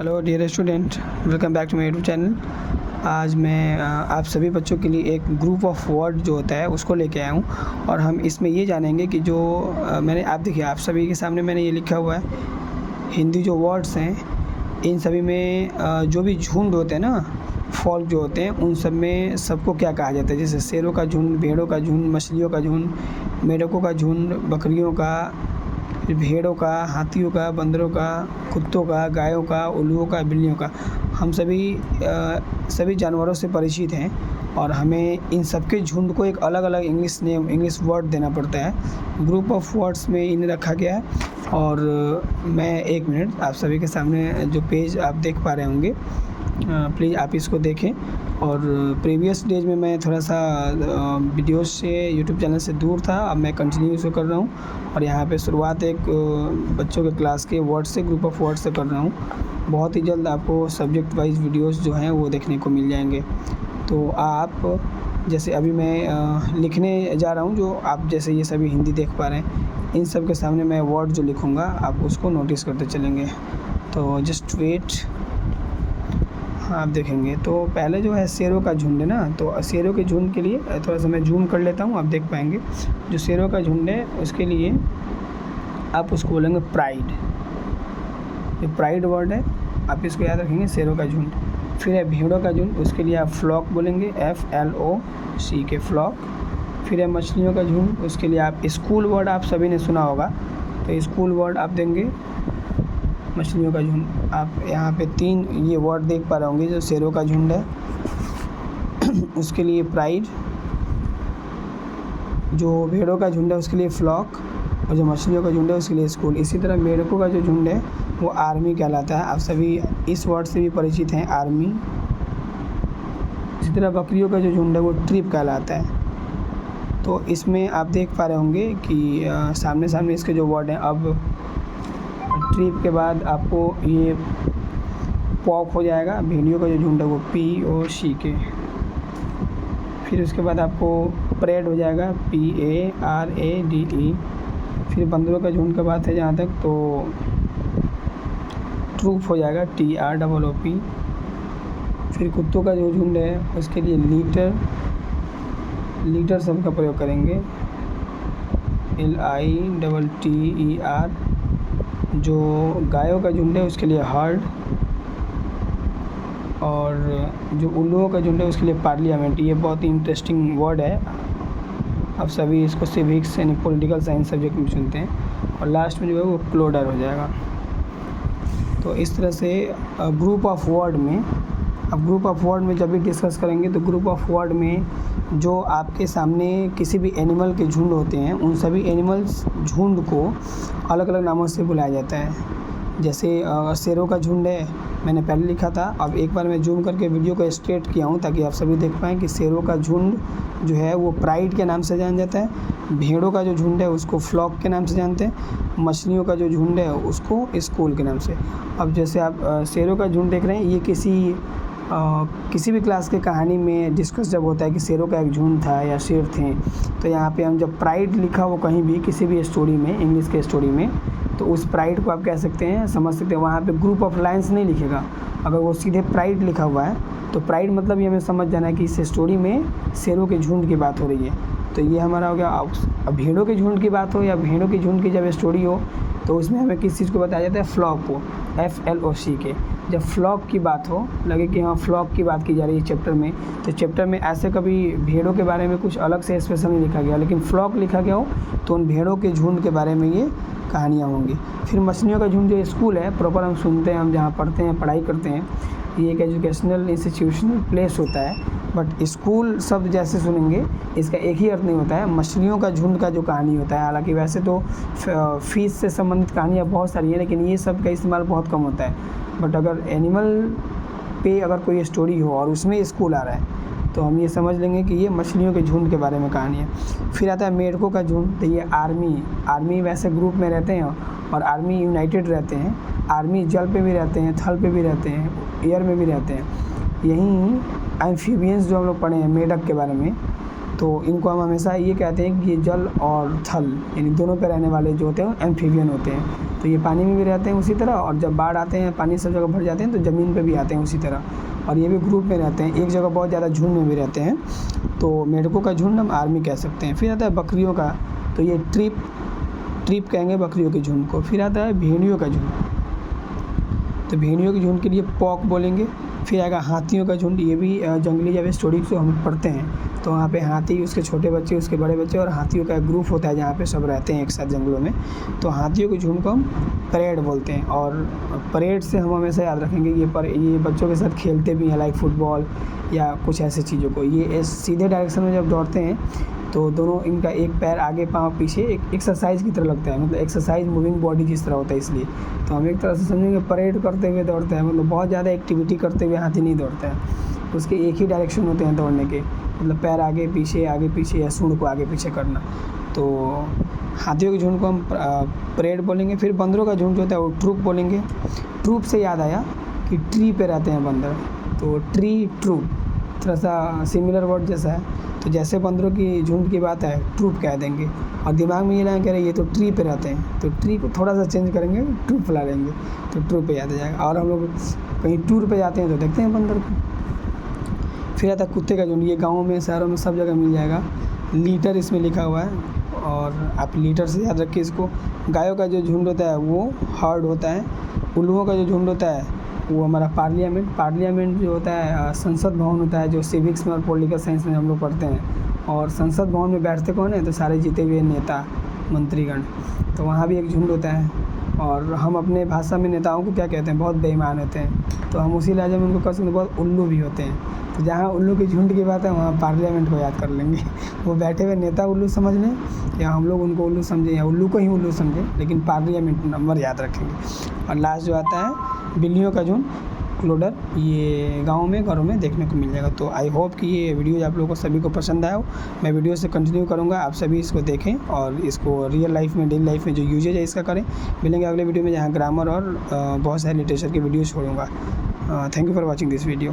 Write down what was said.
Hello dear student, welcome back to my YouTube channel. आज मैं आप सभी बच्चों के लिए एक ग्रुप ऑफ वर्ड जो होता है उसको लेके आया हूँ और हम इसमें ये जानेंगे कि जो मैंने आप देखिए आप सभी के सामने मैंने ये लिखा हुआ है हिंदी जो वर्ड्स हैं इन सभी में जो भी झुंड होते हैं ना, फॉल्क जो होते हैं उन सब में सबको क्या कहा जाता है। जैसे शेरों का झुंड, भेड़ों का झुंड, मछलियों का झुंड, मेढकों का झुंड, बकरियों का, भेड़ों का, हाथियों का, बंदरों का, कुत्तों का, गायों का, उल्लुओं का, बिल्लियों का। हम सभी जानवरों से परिचित हैं और हमें इन सब के झुंड को एक अलग अलग इंग्लिश वर्ड देना पड़ता है। ग्रुप ऑफ वर्ड्स में इन्हें रखा गया है और मैं एक मिनट आप सभी के सामने जो पेज आप देख पा रहे होंगे, प्लीज़ आप इसको देखें। और प्रीवियस डेज में मैं थोड़ा सा वीडियोस से यूट्यूब चैनल से दूर था, अब मैं कंटिन्यू इसको कर रहा हूँ और यहाँ पे शुरुआत एक बच्चों के क्लास के वर्ड से, ग्रुप ऑफ वर्ड से कर रहा हूँ। बहुत ही जल्द आपको सब्जेक्ट वाइज वीडियोस जो हैं वो देखने को मिल जाएंगे। तो आप जैसे अभी मैं लिखने जा रहा हूँ, जो आप जैसे ये सभी हिंदी देख पा रहे हैं, इन सब के सामने मैं वर्ड जो लिखूँगा आप उसको नोटिस करते चलेंगे। तो जस्ट वेट, आप देखेंगे। तो पहले जो है शेरों का झुंड है ना, तो शेरों के झुंड के लिए थोड़ा सा मैं जूम कर लेता हूँ, आप देख पाएंगे। जो शेरों का झुंड है उसके लिए आप उसको बोलेंगे प्राइड। ये प्राइड वर्ड है, आप इसको याद रखेंगे, शेरों का झुंड। फिर है भेड़ों का झुंड, उसके लिए आप फ्लॉक बोलेंगे, FLOCK, फ्लॉक। फिर है मछलियों का झुंड, उसके लिए आप स्कूल वर्ड आप सभी ने सुना होगा, तो स्कूल वर्ड आप देंगे मछलियों का झुंड। आप यहाँ पे 3 ये वर्ड देख पा रहे होंगे। जो शेरों का झुंड है उसके लिए प्राइड, जो भेड़ों का झुंड है उसके लिए फ्लॉक, और जो मछलियों का झुंड है उसके लिए स्कूल। इसी तरह मेढकों का जो झुंड है वो आर्मी कहलाता है। आप सभी इस वर्ड से भी परिचित हैं, आर्मी। इसी तरह बकरियों का जो झुंड है वो ट्रिप कहलाता है। तो इसमें आप देख पा रहे होंगे कि सामने सामने इसके जो वर्ड हैं। अब ट्रिप के बाद आपको ये पॉक हो जाएगा। भेड़ियों का जो झुंड है वो POCK। फिर उसके बाद आपको परेड हो जाएगा, PARADE। फिर बंदरों का झुंड का बात है जहाँ तक, तो ट्रूप हो जाएगा, TROOP। फिर कुत्तों का जो झुंड है उसके लिए लीटर शब्द का प्रयोग करेंगे, LITTER। जो गायों का झुंड है उसके लिए हर्ड, और जो उल्लुओं का झुंड है उसके लिए पार्लियामेंट। ये बहुत ही इंटरेस्टिंग वर्ड है, आप सभी इसको सिविक्स यानी पॉलिटिकल साइंस सब्जेक्ट में चुनते हैं। और लास्ट में जो है वो क्लोडर हो जाएगा। तो इस तरह से ग्रुप ऑफ वर्ड में, अब ग्रुप ऑफ वर्ड में जब भी डिस्कस करेंगे तो ग्रुप ऑफ वर्ड में जो आपके सामने किसी भी एनिमल के झुंड होते हैं उन सभी एनिमल्स झुंड को अलग अलग नामों से बुलाया जाता है। जैसे शेरों का झुंड है, मैंने पहले लिखा था, अब एक बार मैं जूम करके वीडियो को स्ट्रेट किया हूँ ताकि आप सभी देख पाएँ कि शेरों का झुंड जो है वो प्राइड के नाम से जाना जाता है। भेड़ों का जो झुंड है उसको फ्लॉक के नाम से जानते हैं। मछलियों का जो झुंड है उसको स्कूल के नाम से। अब जैसे आप शेरों का झुंड देख रहे हैं, ये किसी भी क्लास के कहानी में डिस्कस जब होता है कि शेरों का एक झुंड था या शेर थे, तो यहाँ पे हम जब प्राइड लिखा हो कहीं भी किसी भी स्टोरी में, इंग्लिश के स्टोरी में, तो उस प्राइड को आप कह सकते हैं, समझ सकते हैं। वहाँ पे ग्रुप ऑफ लायंस नहीं लिखेगा, अगर वो सीधे प्राइड लिखा हुआ है तो प्राइड मतलब ये हमें समझ जाना है कि इस स्टोरी में शेरों के झुंड की बात हो रही है। तो ये हमारा हो गया। अब भेड़ों के झुंड की बात हो या भेड़ों के झुंड की जब स्टोरी हो तो उसमें हमें किस चीज़ को बताया जाता है, फ्लॉक को, FLOCK। जब फ्लॉक की बात हो, लगे कि हाँ फ्लॉक की बात की जा रही है चैप्टर में, तो चैप्टर में ऐसे कभी भेड़ों के बारे में कुछ अलग से स्पेशल नहीं लिखा गया, लेकिन फ्लॉक लिखा गया हो तो उन भेड़ों के झुंड के बारे में ये कहानियाँ होंगी। फिर मछलियों का झुंड जो स्कूल है, प्रॉपर हम सुनते हैं, हम जहाँ पढ़ते हैं, पढ़ाई करते हैं, ये एक एजुकेशनल इंस्टीट्यूशनल प्लेस होता है। बट स्कूल शब्द जैसे सुनेंगे इसका एक ही अर्थ नहीं होता है। मछलियों का झुंड का जो कहानी होता है, हालांकि वैसे तो फिश से संबंधित कहानियाँ बहुत सारी हैं, लेकिन ये सब का इस्तेमाल बहुत कम होता है। बट अगर एनिमल पे अगर कोई स्टोरी हो और उसमें स्कूल आ रहा है तो हम ये समझ लेंगे कि ये मछलियों के झुंड के बारे में कहानी है। फिर आता है मेढकों का झुंड, तो ये आर्मी वैसे ग्रुप में रहते हैं और आर्मी यूनाइटेड रहते हैं। आर्मी जल पे भी रहते हैं, थल पे भी रहते हैं, एयर में भी रहते हैं। यहीं एम्फीबियंस जो हम लोग पढ़े हैं मेढक के बारे में, तो इनको हम हमेशा ये कहते हैं कि ये जल और थल यानी दोनों पे रहने वाले जो होते हैं एम्फीबियन होते हैं। तो ये पानी में भी रहते हैं उसी तरह, और जब बाढ़ आते हैं पानी सब जगह भर जाते हैं तो ज़मीन पे भी आते हैं उसी तरह। और ये भी ग्रुप में रहते हैं, एक जगह बहुत ज़्यादा झुंड में भी रहते हैं, तो मेंढकों का झुंड हम आर्मी कह सकते हैं। फिर आता है बकरियों का, तो ये ट्रिप कहेंगे बकरियों के झुंड को। फिर आता है भेड़ियों का झुंड, तो भेड़ियों के झुंड के लिए पॉक बोलेंगे। फिर आएगा हाथियों का झुंड, ये भी जंगली जब स्टोरी को हम पढ़ते हैं तो वहाँ पे हाथी, उसके छोटे बच्चे, उसके बड़े बच्चे और हाथियों का एक ग्रुप होता है जहाँ पे सब रहते हैं एक साथ जंगलों में। तो हाथियों के झुंड को हम परेड बोलते हैं। और परेड से हम हमेशा याद रखेंगे ये बच्चों के साथ खेलते भी हैं, लाइक फुटबॉल या कुछ ऐसे चीज़ों को। ये सीधे डायरेक्शन में जब दौड़ते हैं तो दोनों इनका एक पैर आगे पाँव पीछे, एक एक्सरसाइज की तरह लगता है, मतलब एक्सरसाइज मूविंग बॉडी जिस तरह होता है, इसलिए तो हम एक तरह से समझेंगे परेड करते हुए दौड़ते हैं, मतलब बहुत ज़्यादा एक्टिविटी करते हुए हाथी नहीं दौड़ता है। उसके एक ही डायरेक्शन होते हैं दौड़ने के, मतलब पैर आगे पीछे या सूंड को आगे पीछे करना। तो हाथियों के झुंड को हम परेड बोलेंगे। फिर बंदरों का झुंड जो होता है वो ट्रूप बोलेंगे। ट्रूप से याद आया कि ट्री पे रहते हैं बंदर, तो ट्रूप थोड़ा सा सिमिलर वर्ड जैसा है। तो जैसे बंदरों की झुंड की बात है ट्रूप कह देंगे, और दिमाग में ये लाएँ कह रहे ये तो ट्री पे रहते हैं, तो ट्री को थोड़ा सा चेंज करेंगे, ट्रूप ला लेंगे, तो ट्रूप पे याद आ जाएगा। और हम लोग कहीं टूर पे जाते हैं तो देखते हैं बंदर को। फिर आता है कुत्ते का झुंड, ये गाँव में शहरों में सब जगह मिल जाएगा। लीटर इसमें लिखा हुआ है और आप लीटर से याद रखिए इसको। गायों का जो झुंड होता है वो हर्ड होता है। उल्लुओं का जो झुंड होता है वो हमारा पार्लियामेंट जो होता है संसद भवन होता है, जो सिविक्स में और पॉलिटिकल साइंस में हम लोग पढ़ते हैं। और संसद भवन में बैठते कौन है, तो सारे जीते हुए नेता मंत्रीगण, तो वहाँ भी एक झुंड होता है। और हम अपने भाषा में नेताओं को क्या कहते हैं, बहुत बेईमान होते हैं, तो हम उसी लहजे में उनको कर सकते हैं, बहुत उल्लू भी होते हैं। तो जहाँ उल्लू की झुंड की बात है वहाँ पार्लियामेंट को याद कर लेंगे। वो बैठे हुए नेता उल्लू समझ लें या हम लोग उनको उल्लू समझें या उल्लू को ही उल्लू समझें, लेकिन पार्लियामेंट नंबर याद रखेंगे। और लास्ट जो आता है बिल्लियों का झुंड, क्लोडर, ये गाँव में घरों में देखने को मिल जाएगा। तो आई होप कि ये वीडियो आप लोगों को सभी को पसंद आया हो। मैं वीडियो से कंटिन्यू करूँगा, आप सभी इसको देखें और इसको रियल लाइफ में, डेली लाइफ में जो यूजेज है इसका करें। मिलेंगे अगले वीडियो में जहाँ ग्रामर और बहुत सारे लिटरेचर की वीडियो छोड़ूंगा। Thank you for watching this video.